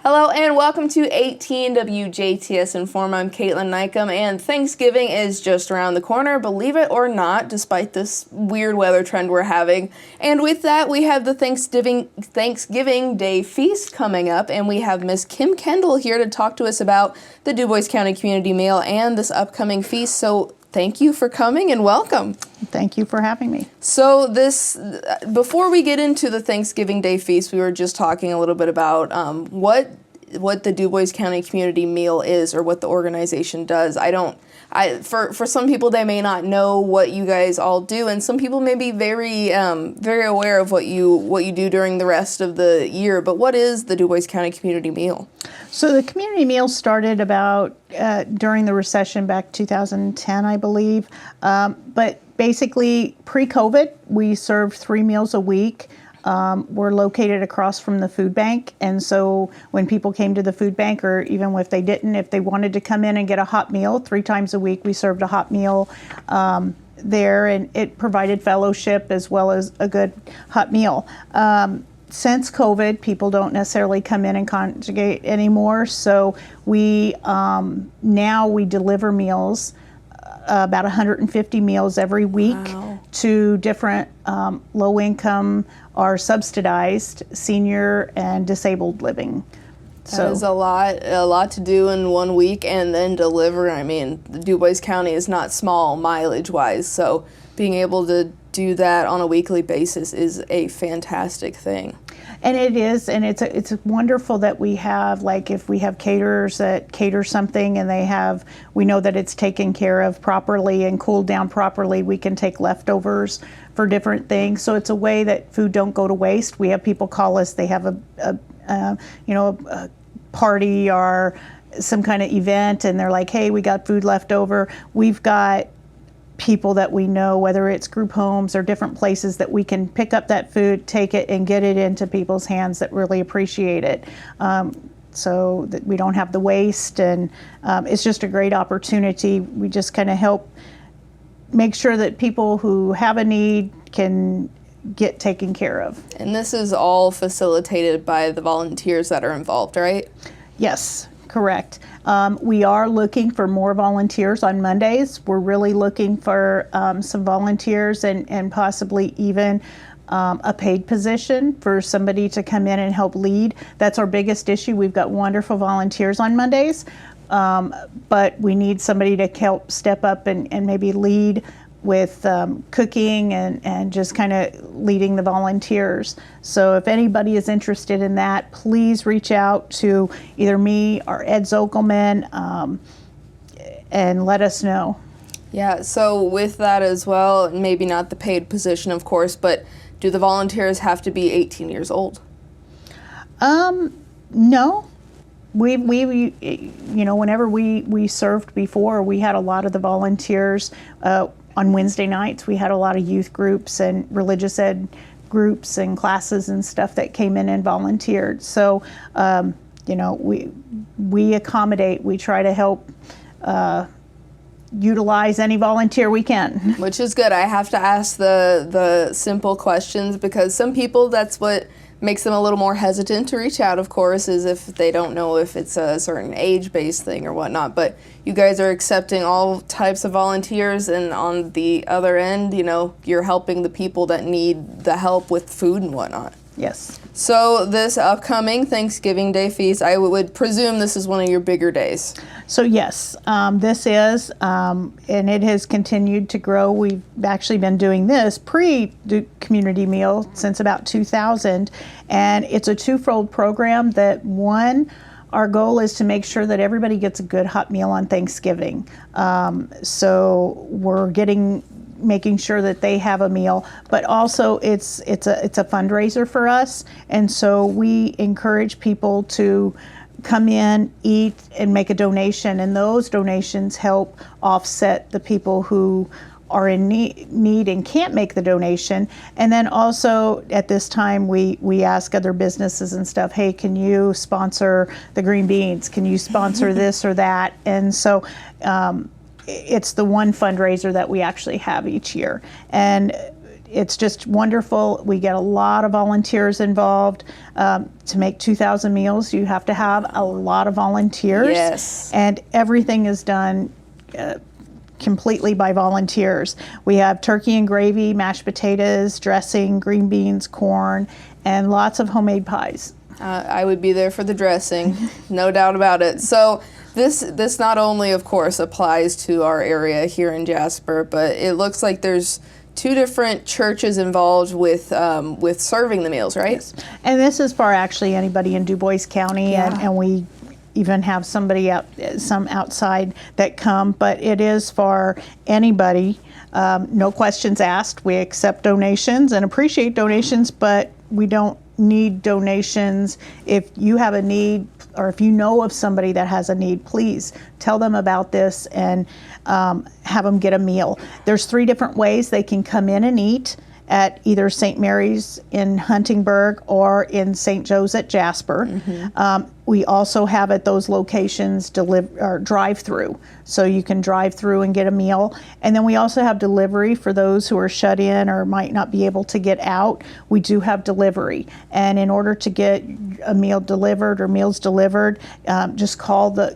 Hello and welcome to 18 WJTS in.form. I'm Kaitlyn Neukam, and Thanksgiving is just around the corner, believe it or not, despite this weird weather trend we're having. And with that, we have the Thanksgiving Day feast coming up, and we have Miss Kendall here to talk to us about the Dubois County Community Meal and this upcoming feast. So thank you for coming and welcome. Thank you for having me. So before we get into the Thanksgiving Day feast, we were just talking a little bit about what the Dubois County Community Meal is, or what the organization does. For some people, they may not know what you guys all do, and some people may be very aware of what you do during the rest of the year. But what is the Dubois County Community Meal? So the community meal started about during the recession back 2010, I believe. But basically, pre-COVID, we served 3 meals a week. We're located across from the food bank, and so when people came to the food bank, or even if they didn't, if they wanted to come in and get a hot meal, 3 times a week we served a hot meal there, and it provided fellowship as well as a good hot meal. Since COVID, people don't necessarily come in and congregate anymore, so we now we deliver meals, about 150 meals every week. Wow. To different low-income or subsidized senior and disabled living. That is a lot to do in 1 week, and then deliver. I mean, Dubois County is not small mileage-wise, so being able to do that on a weekly basis is a fantastic thing. And it is, and it's wonderful that we have, like, if we have caterers that cater something and we know that it's taken care of properly and cooled down properly, we can take leftovers for different things. So it's a way that food don't go to waste. We have people call us, they have a party or some kind of event, and they're like, hey, we got food left over. We've got people that we know, whether it's group homes or different places, that we can pick up that food, take it, and get it into people's hands that really appreciate it, so that we don't have the waste. And it's just a great opportunity. We just kind of help make sure that people who have a need can get taken care of. And this is all facilitated by the volunteers that are involved, right? Yes, correct. We are looking for more volunteers on Mondays. We're really looking for some volunteers and possibly even a paid position for somebody to come in and help lead. That's our biggest issue. We've got wonderful volunteers on Mondays, but we need somebody to help step up and maybe lead with cooking and just kind of leading the volunteers. So if anybody is interested in that, please reach out to either me or Ed Zokelman and let us know. Yeah, so with that as well, maybe not the paid position, of course, but do the volunteers have to be 18 years old? No. We whenever we served before, we had a lot of the volunteers. On Wednesday nights, we had a lot of youth groups and religious ed groups and classes and stuff that came in and volunteered. So, we accommodate. We try to help utilize any volunteer we can. Which is good. I have to ask the simple questions, because some people, that's what makes them a little more hesitant to reach out, of course, is if they don't know if it's a certain age-based thing or whatnot. But you guys are accepting all types of volunteers, and on the other end, you're helping the people that need the help with food and whatnot. Yes. So this upcoming Thanksgiving Day feast, I would presume this is one of your bigger days. So yes, this is, and it has continued to grow. We've actually been doing this pre-community meal since about 2000, and it's a twofold program. That one, our goal is to make sure that everybody gets a good hot meal on Thanksgiving. So we're making sure that they have a meal, but also it's a fundraiser for us, and so we encourage people to come in, eat, and make a donation, and those donations help offset the people who are in need and can't make the donation. And then also at this time, we ask other businesses and stuff, hey, can you sponsor the green beans? Can you sponsor this or that? And so it's the one fundraiser that we actually have each year. And it's just wonderful. We get a lot of volunteers involved. To make 2,000 meals, you have to have a lot of volunteers. Yes. And everything is done completely by volunteers. We have turkey and gravy, mashed potatoes, dressing, green beans, corn, and lots of homemade pies. I would be there for the dressing, no doubt about it. So this not only, of course, applies to our area here in Jasper, but it looks like there's 2 different churches involved with serving the meals, right? Yes. And this is for actually anybody in Dubois County, Yeah. and we even have some outside that come, but it is for anybody. No questions asked. We accept donations and appreciate donations, but we don't need donations. If you have a need, or if you know of somebody that has a need, please tell them about this and have them get a meal. There's 3 different ways they can come in and eat at either St. Mary's in Huntingburg or in St. Joe's at Jasper. We also have at those locations drive-through, so you can drive through and get a meal. And then we also have delivery for those who are shut in or might not be able to get out. We do have delivery, and in order to get a meal delivered or meals delivered, just call the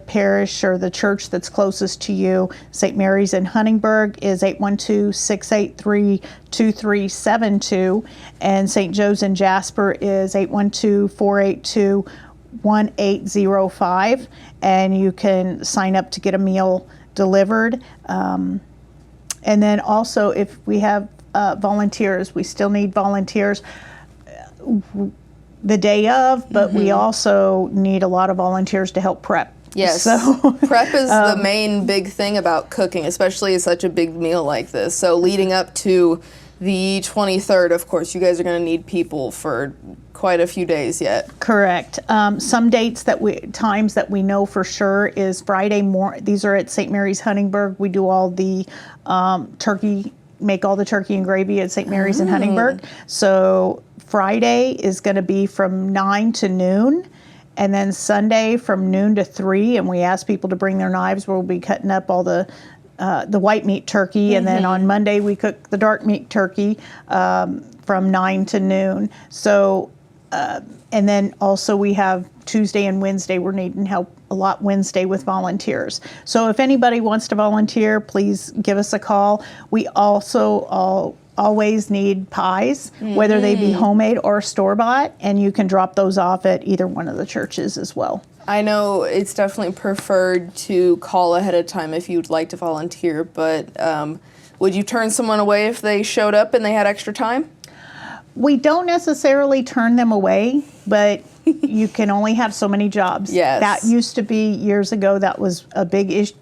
parish or the church that's closest to you. St. Mary's in Huntingburg is 812-683-2372, and St. Joe's in Jasper is 812-482-1805, and you can sign up to get a meal delivered. And then also, if we have volunteers, we still need volunteers the day of, but we also need a lot of volunteers to help prep. Yes, So, prep is the main big thing about cooking, especially such a big meal like this. So leading up to the 23rd, of course, you guys are going to need people for quite a few days yet. Correct. Some times that we know for sure is Friday morning. These are at St. Mary's Huntingburg. We do all the make all the turkey and gravy at St. Mary's in Huntingburg. So Friday is going to be from 9 to noon. And then Sunday from noon to 3, and we ask people to bring their knives. We'll be cutting up all the white meat turkey, and then on Monday we cook the dark meat turkey from 9 to noon. So, and then also we have Tuesday and Wednesday. We're needing help a lot Wednesday with volunteers. So if anybody wants to volunteer, please give us a call. We also always need pies, whether they be homemade or store-bought, and you can drop those off at either one of the churches as well. I know it's definitely preferred to call ahead of time if you'd like to volunteer, but would you turn someone away if they showed up and they had extra time? We don't necessarily turn them away, but you can only have so many jobs. Yes. That used to be years ago. That was a big issue.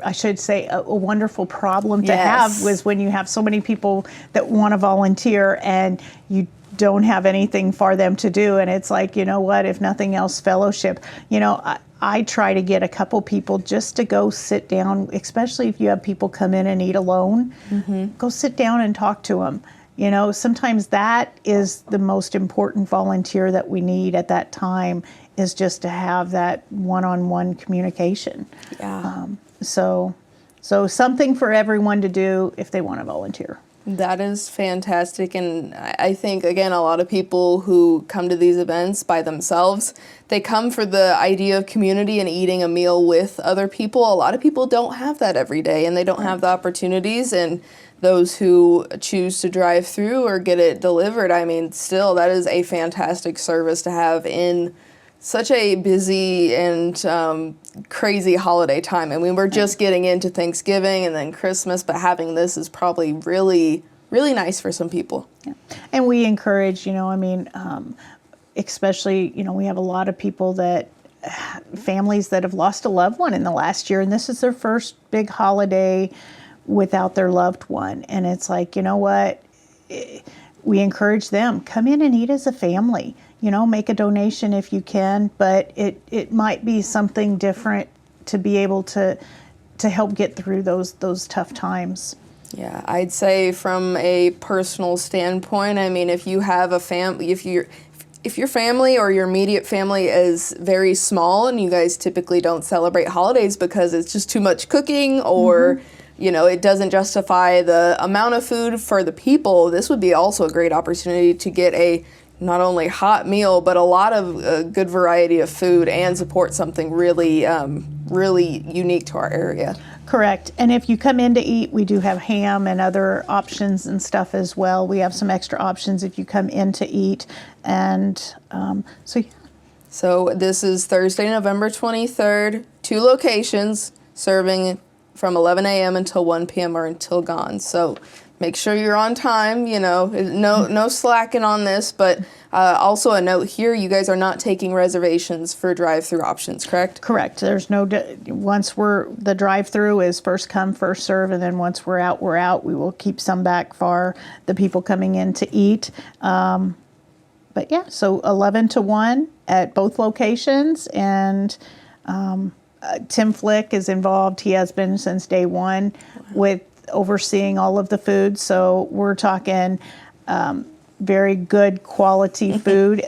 I should say a wonderful problem to have, was when you have so many people that want to volunteer and you don't have anything for them to do. And it's like, you know what, if nothing else, fellowship. You know, I try to get a couple people just to go sit down, especially if you have people come in and eat alone. Go sit down and talk to them. You know, sometimes that is the most important volunteer that we need at that time, is just to have that one-on-one communication. Yeah. So something for everyone to do if they want to volunteer. That is fantastic, and I think, again, a lot of people who come to these events by themselves, they come for the idea of community and eating a meal with other people. A lot of people don't have that every day, and they don't have the opportunities, and those who choose to drive through or get it delivered, I mean, still, that is a fantastic service to have in such a busy and crazy holiday time. I mean, we're just getting into Thanksgiving and then Christmas, but having this is probably really, really nice for some people. Yeah. And we encourage, you know, I mean, especially, you know, we have a lot of people families that have lost a loved one in the last year, and this is their first big holiday without their loved one. And it's like, you know what, we encourage them, come in and eat as a family. You know, make a donation if you can, but it might be something different to be able to help get through those tough times. Yeah, I'd say from a personal standpoint, I mean, if you have a family, if your family or your immediate family is very small and you guys typically don't celebrate holidays because it's just too much cooking or it doesn't justify the amount of food for the people, this would be also a great opportunity to get a not only hot meal, but a lot of good variety of food and support something really, really unique to our area. Correct. And if you come in to eat, we do have ham and other options and stuff as well. We have some extra options if you come in to eat. And so, yeah. So this is Thursday, November 23rd, 2 locations serving from 11 a.m. until 1 p.m. or until gone. So make sure you're on time, no slacking on this, but also a note here, you guys are not taking reservations for drive-through options, correct? Correct. There's no, the drive-through is first come, first serve, and then once we're out, we're out. We will keep some back for the people coming in to eat. But yeah, so 11 to 1 at both locations, and Tim Flick is involved. He has been since day one with overseeing all of the food. So we're talking very good quality food.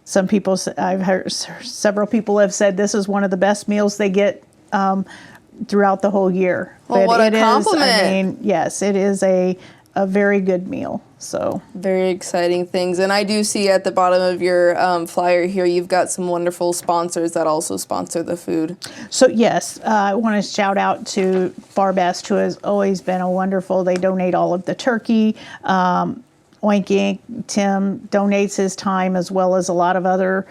Some people, I've heard several people have said this is one of the best meals they get throughout the whole year. Well, but what a it compliment. Yes, it is a very good meal. So very exciting things. And I do see at the bottom of your flyer here, you've got some wonderful sponsors that also sponsor the food. So yes, I want to shout out to Far Best, who has always been a wonderful, they donate all of the turkey. Oink Inc. Tim donates his time as well as a lot of other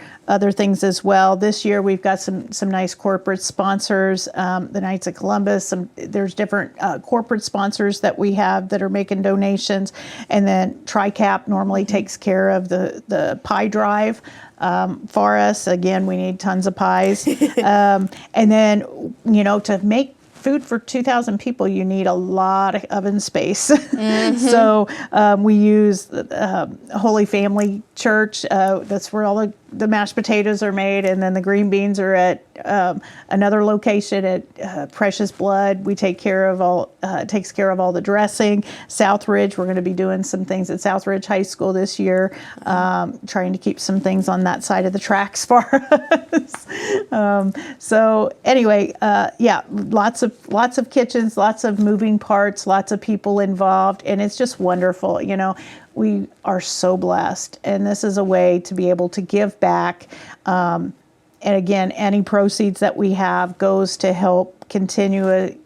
things as well. This year we've got some nice corporate sponsors. The Knights of Columbus. There's different corporate sponsors that we have that are making donations, and then TriCap normally takes care of the pie drive for us. Again, we need tons of pies, and then to make food for 2,000 people, you need a lot of oven space. Mm-hmm. So we use Holy Family Church. That's where all the mashed potatoes are made, and then the green beans are at another location at Precious Blood. We takes care of all the dressing. Southridge, we're going to be doing some things at Southridge High School this year, trying to keep some things on that side of the tracks for us. So anyway, yeah, lots of kitchens, lots of moving parts, lots of people involved, and it's just wonderful. We are so blessed, and this is a way to be able to give back. And again, any proceeds that we have goes to help continuing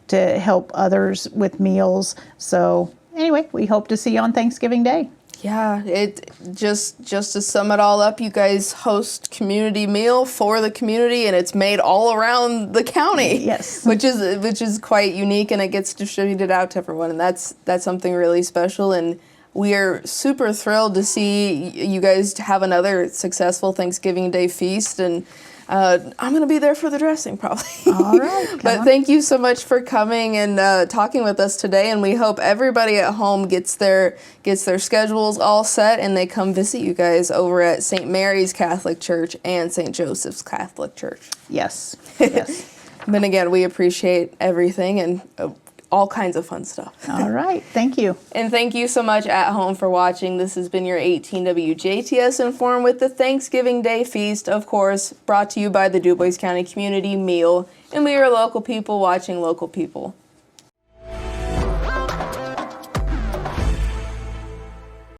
to help others with meals. So anyway, we hope to see you on Thanksgiving Day. Yeah, it just to sum it all up, you guys host community meal for the community, and it's made all around the county. Yes, which is quite unique, and it gets distributed out to everyone, and that's something really special. And we are super thrilled to see you guys have another successful Thanksgiving Day feast, and I'm going to be there for the dressing probably. All right. But thank you so much for coming and talking with us today, and we hope everybody at home gets their schedules all set and they come visit you guys over at St. Mary's Catholic Church and St. Joseph's Catholic Church. Yes. Yes. But again, we appreciate everything and all kinds of fun stuff. All right. Thank you. And thank you so much at home for watching. This has been your 18 WJTS in.form with the Thanksgiving Day Feast, of course, brought to you by the Dubois County Community Meal. And we are local people watching local people.